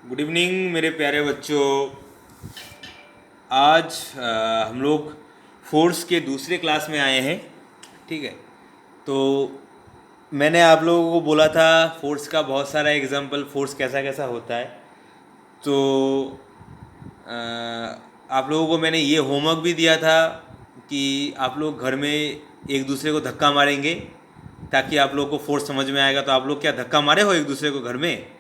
Good evening मेरे प्यारे बच्चों। आज हम लोग फोर्स के दूसरे क्लास में आए हैं। ठीक है, तो मैंने आप लोगों को बोला था फोर्स का बहुत सारा एग्जांपल, फोर्स कैसा कैसा होता है। तो आप लोगों को मैंने ये होमवर्क भी दिया था कि आप लोग घर में एक दूसरे को धक्का मारेंगे ताकि आप लोगों को फोर्स समझ में आएगा। तो आप लोग क्या धक्का मारे हो एक दूसरे को घर में?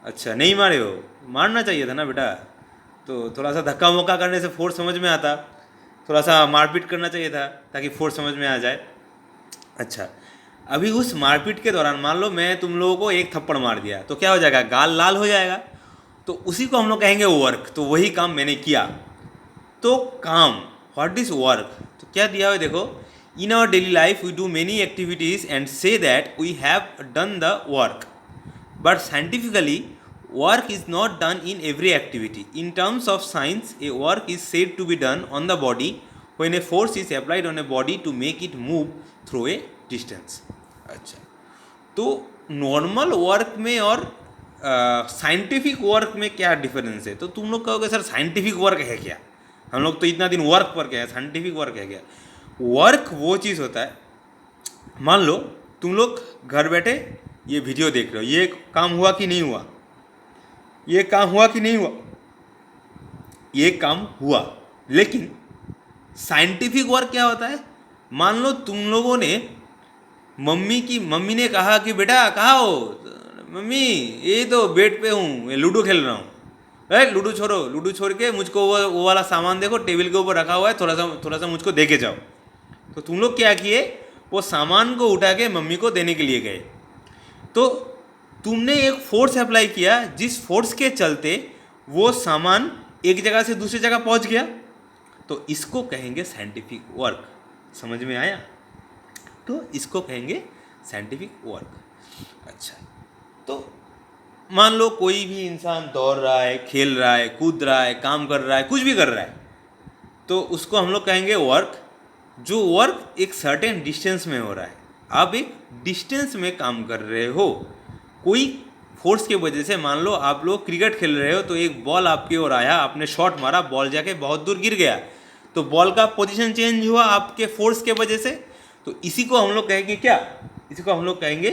अच्छा, नहीं मारे हो? मारना चाहिए था ना बेटा। तो थोड़ा सा धक्का मुक्का करने से फोर्स समझ में आता, थोड़ा सा मारपीट करना चाहिए था ताकि फोर्स समझ में आ जाए। अच्छा, अभी उस मारपीट के दौरान मान लो मैं तुम लोगों को एक थप्पड़ मार दिया तो क्या हो जाएगा? गाल लाल हो जाएगा। तो उसी को हम लोग कहेंगे वर्क। तो वही काम मैंने किया। तो काम, व्हाट इज वर्क? तो क्या दिया हुआ देखो, in our daily life we do many activities and say that we have done the work. But scientifically, work is not done in every activity. In terms of science, a work is said to be done on the body when a force is applied on a body to make it move through a distance. अच्छा, तो normal work में और scientific work में क्या difference है? तो तुम लोग कहोगे सर साइंटिफिक वर्क है क्या? हम लोग तो इतना दिन वर्क पर क्या है, साइंटिफिक वर्क है क्या? वर्क वो चीज़ होता है, मान लो तुम लोग घर बैठे ये वीडियो देख रहे हो, ये काम हुआ कि नहीं हुआ? ये काम हुआ कि नहीं हुआ? ये काम हुआ। लेकिन साइंटिफिक वर्क क्या होता है? मान लो तुम लोगों ने मम्मी ने कहा कि बेटा कहाँ हो? मम्मी ये तो बेड पे हूँ, लूडो खेल रहा हूँ। अरे लूडो छोड़ो, लूडो छोड़ के मुझको वो वाला सामान देखो, टेबल के ऊपर रखा हुआ है, थोड़ा सा मुझको दे के जाओ। तो तुम लोग क्या किए? वो सामान को उठा के मम्मी को देने के लिए गए। तो तुमने एक फोर्स अप्लाई किया, जिस फोर्स के चलते वो सामान एक जगह से दूसरी जगह पहुंच गया। तो इसको कहेंगे साइंटिफिक वर्क। समझ में आया? तो इसको कहेंगे साइंटिफिक वर्क। अच्छा, तो मान लो कोई भी इंसान दौड़ रहा है, खेल रहा है, कूद रहा है, काम कर रहा है, कुछ भी कर रहा है, तो उसको हम लोग कहेंगे वर्क। जो वर्क एक सर्टेन डिस्टेंस में हो रहा है, आप एक डिस्टेंस में काम कर रहे हो कोई फोर्स की वजह से। मान लो आप लोग क्रिकेट खेल रहे हो, तो एक बॉल आपकी ओर आया, आपने शॉट मारा, बॉल जाके बहुत दूर गिर गया, तो बॉल का पोजीशन चेंज हुआ आपके फोर्स के वजह से। तो इसी को हम लोग कहेंगे क्या? इसी को हम लोग कहेंगे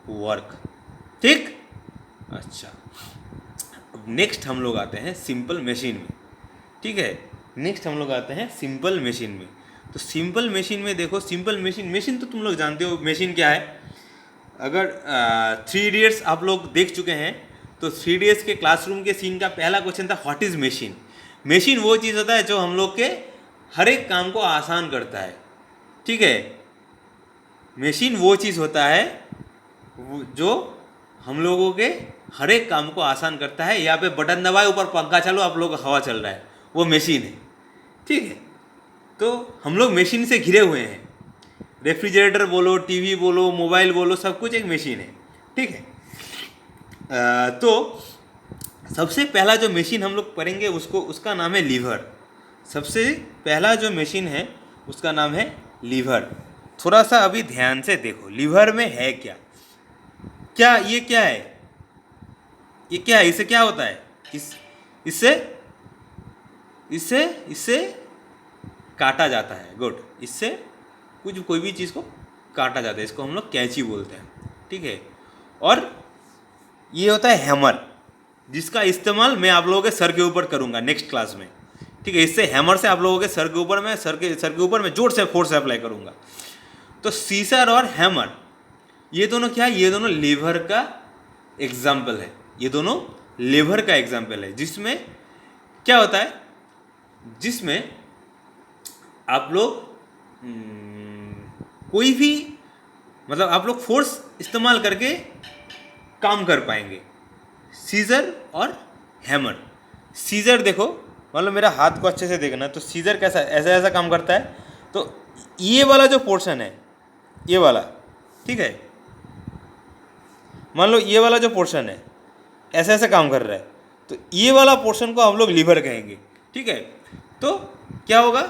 वर्क। ठीक? अच्छा, अब नेक्स्ट हम लोग आते हैं सिंपल मशीन में। ठीक है, नेक्स्ट हम लोग आते हैं सिंपल मशीन में। तो सिंपल मशीन में देखो, सिंपल मशीन तो तुम लोग जानते हो मशीन क्या है। अगर 3 इडियट्स आप लोग देख चुके हैं, तो 3 इडियट्स के क्लासरूम के सीन का पहला क्वेश्चन था व्हाट इज मशीन। मशीन वो चीज़ होता है जो हम लोग के हर एक काम को आसान करता है। ठीक है, मशीन वो चीज़ होता है जो हम लोगों के हर एक काम को आसान करता है। यहाँ पे बटन दबाए, ऊपर पंखा चालू, आप लोग हवा चल रहा है, वो मशीन है। ठीक है, तो हम लोग मशीन से घिरे हुए हैं। रेफ्रिजरेटर बोलो, टीवी बोलो, मोबाइल बोलो, सब कुछ एक मशीन है। ठीक है, तो सबसे पहला जो मशीन हम लोग पढ़ेंगे उसका नाम है लीवर। सबसे पहला जो मशीन है उसका नाम है लीवर। थोड़ा सा अभी ध्यान से देखो, लीवर में है क्या? ये क्या है? ये क्या है? इससे क्या होता है? इससे इससे इससे काटा जाता है। गुड, इससे कोई भी चीज़ को काटा जाता है, इसको हम लोग कैंची बोलते हैं। ठीक है, और ये होता है हैमर, जिसका इस्तेमाल मैं आप लोगों के सर के ऊपर करूंगा नेक्स्ट क्लास में। ठीक है, इससे हैमर से आप लोगों के सर के ऊपर मैं जोर से फोर्स अप्लाई करूंगा। तो सीजर और हैमर, ये दोनों क्या है? ये दोनों लीवर का एग्जाम्पल है। ये दोनों लीवर का एग्जाम्पल है, जिसमें क्या होता है? जिसमें आप लोग कोई भी मतलब आप लोग फोर्स इस्तेमाल करके काम कर पाएंगे। सीजर और हैमर। सीजर देखो, मतलब मेरा हाथ को अच्छे से देखना, तो सीजर कैसा ऐसा काम करता है। तो ये वाला जो पोर्शन है, ये वाला, ठीक है, मान लो ये वाला जो पोर्शन है ऐसे काम कर रहा है, तो ये वाला पोर्शन को हम लोग लीवर कहेंगे। ठीक है, तो क्या होगा?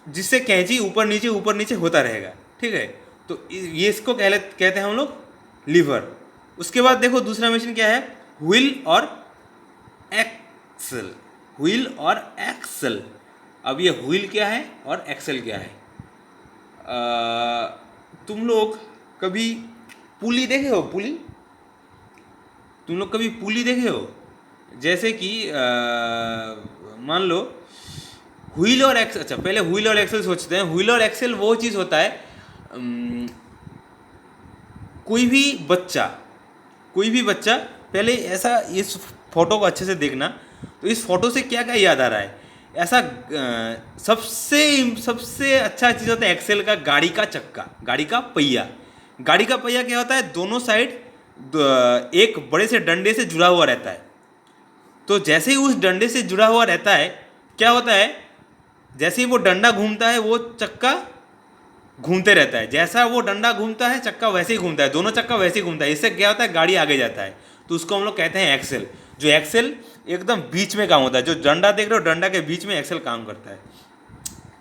जिससे कैंची ऊपर नीचे होता रहेगा। ठीक है, तो ये इसको कहते हैं हम लोग लीवर। उसके बाद देखो दूसरा मशीन क्या है? व्हील और एक्सल, व्हील और एक्सल। अब ये व्हील क्या है और एक्सल क्या है? तुम लोग कभी पुली देखे हो? पुली, तुम लोग कभी पुली देखे हो? जैसे कि मान लो व्हील और एक्सल, अच्छा पहले व्हील और एक्सल सोचते हैं। व्हील और एक्सल वो चीज़ होता है, कोई भी बच्चा पहले ऐसा, इस फोटो को अच्छे से देखना, तो इस फोटो से क्या क्या याद आ रहा है? ऐसा सबसे अच्छा चीज़ होता है एक्सेल का गाड़ी का चक्का, गाड़ी का पहिया। गाड़ी का पहिया क्या होता है? दोनों साइड एक बड़े से डंडे से जुड़ा हुआ रहता है। तो जैसे ही उस डंडे से जुड़ा हुआ रहता है, क्या होता है? जैसे ही वो डंडा घूमता है वो चक्का घूमते रहता है, जैसा वो डंडा घूमता है चक्का वैसे ही घूमता है, दोनों चक्का वैसे ही घूमता है। इससे क्या होता है? गाड़ी आगे जाता है। तो उसको हम लोग कहते हैं एक्सेल। जो एक्सेल एकदम बीच में काम होता है, जो डंडा देख रहे हो डंडा के बीच में एक्सेल काम करता है,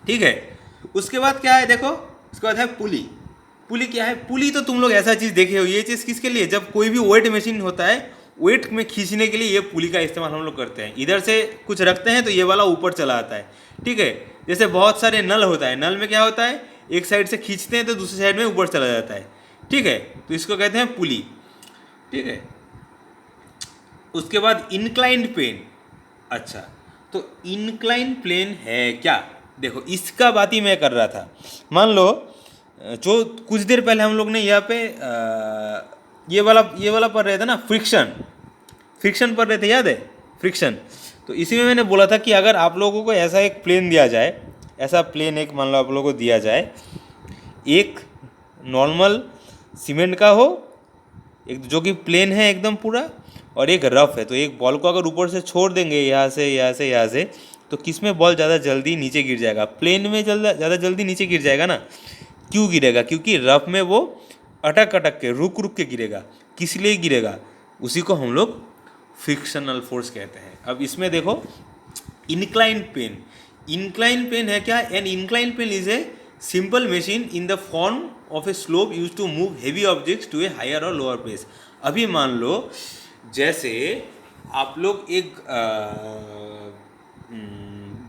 ठीक है। उसके बाद क्या है देखो, उसके बाद है पुली। पुली क्या है? पुली तो तुम लोग ऐसा चीज़ देखे हो, ये चीज़ किसके लिए? जब कोई भी वेट मशीन होता है, वेट में खींचने के लिए ये पुली का इस्तेमाल हम लोग करते हैं। इधर से कुछ रखते हैं तो ये वाला ऊपर चला आता है, ठीक है। जैसे बहुत सारे नल होता है, नल में क्या होता है? एक साइड से खींचते हैं तो दूसरी साइड में ऊपर चला जाता है, ठीक है। तो इसको कहते हैं पुली, ठीक है। उसके बाद इंक्लाइंड प्लेन। अच्छा, तो इंक्लाइंड प्लेन है क्या? देखो इसका बात ही मैं कर रहा था। मान लो जो कुछ देर पहले हम लोग ने यहाँ पे ये वाला पढ़ रहे थे ना, फ्रिक्शन पढ़ रहे थे, याद है? फ्रिक्शन। तो इसी में मैंने बोला था कि अगर आप लोगों को ऐसा एक प्लेन दिया जाए, ऐसा प्लेन एक मान लो आप लोगों को दिया जाए, एक नॉर्मल सीमेंट का हो, एक जो कि प्लेन है एकदम पूरा, और एक रफ है, तो एक बॉल को अगर ऊपर से छोड़ देंगे यहाँ से, तो किस में बॉल ज़्यादा जल्दी नीचे गिर जाएगा? प्लेन में ज़्यादा जल्दी नीचे गिर जाएगा ना। क्यों गिरेगा? क्योंकि रफ में वो अटक के रुक के गिरेगा। किस लिए गिरेगा? उसी को हम लोग फ्रिक्शनल फोर्स कहते हैं। अब इसमें देखो इंक्लाइंड पेन है क्या? An inclined plane is a simple machine in the form of a slope use to move heavy objects to a higher or lower place. अभी मान लो जैसे आप लोग एक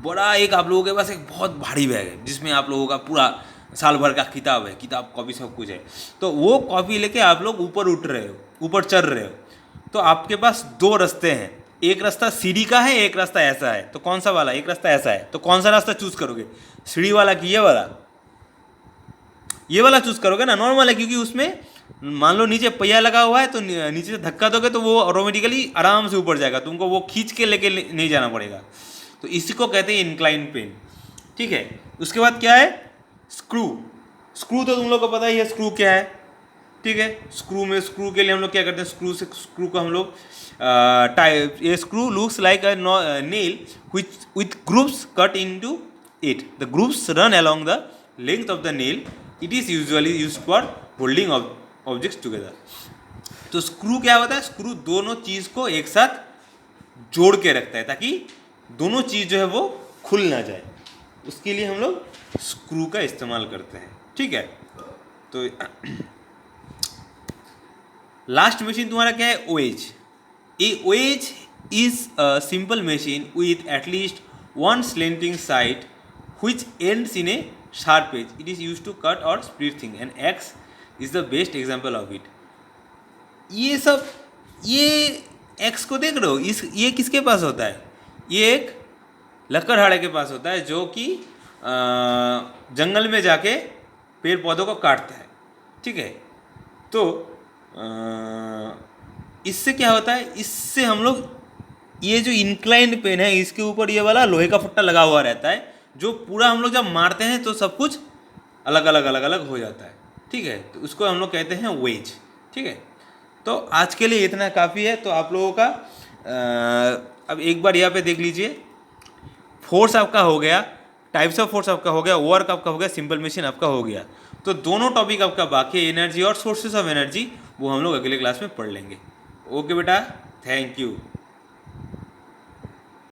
बड़ा एक आप लोगों के पास एक बहुत भारी बैग है जिसमें आप लोगों का पूरा साल भर का किताब कॉपी सब कुछ है। तो वो कॉपी लेके आप लोग ऊपर चढ़ रहे हो, तो आपके पास दो रास्ते हैं। एक रास्ता सीढ़ी का है, एक रास्ता ऐसा है। तो कौन सा वाला? एक रास्ता ऐसा है, तो कौन सा रास्ता चूज करोगे? सीढ़ी वाला कि ये वाला? ये वाला चूज करोगे ना, नॉर्मल है, क्योंकि उसमें मान लो नीचे पहिया लगा हुआ है, तो नीचे से धक्का दोगे तो वो ऑटोमेटिकली आराम से ऊपर जाएगा, तुमको वो खींच के लेके नहीं जाना पड़ेगा। तो इसी को कहते हैं इंक्लाइन पेन, ठीक है। उसके बाद क्या है? स्क्रू तो तुम लोग को पता ही है स्क्रू क्या है, ठीक है। स्क्रू के लिए हम लोग क्या करते हैं? स्क्रू को हम लोग a screw looks like a nail with grooves cut into it. The grooves run along the length of the nail. It is usually used for holding objects together. तो स्क्रू क्या होता है? स्क्रू दोनों चीज को एक साथ जोड़ के रखता है ताकि दोनों चीज जो है वो खुल ना जाए। उसके लिए हम लोग स्क्रू का इस्तेमाल करते हैं, ठीक है। तो लास्ट मशीन तुम्हारा क्या है? Wedge. A wedge is a simple machine with at least one slanting side which ends in a sharp edge. It is used to cut or split things and X is the best example of it. ये X को देख रहे हो? ये किसके पास होता है? ये एक लकड़हारे के पास होता है जो कि जंगल में जाके पेड़ पौधों को काटता है, ठीक है। तो इससे क्या होता है? इससे हम लोग ये जो इंक्लाइंड पेन है इसके ऊपर ये वाला लोहे का फट्टा लगा हुआ रहता है, जो पूरा हम लोग जब मारते हैं तो सब कुछ अलग अलग हो जाता है, ठीक है। तो उसको हम लोग कहते हैं वेज, ठीक है। तो आज के लिए इतना काफ़ी है। तो आप लोगों का अब एक बार यहाँ पे देख लीजिए, फोर्स आपका हो गया, टाइप्स ऑफ फोर्स आपका हो गया, वर्क आपका हो गया, सिंपल मशीन आपका हो गया। तो दोनों टॉपिक आपका बाकी है, एनर्जी और सोर्सेस ऑफ एनर्जी, वो हम लोग अगले क्लास में पढ़ लेंगे। ओके बेटा, थैंक यू।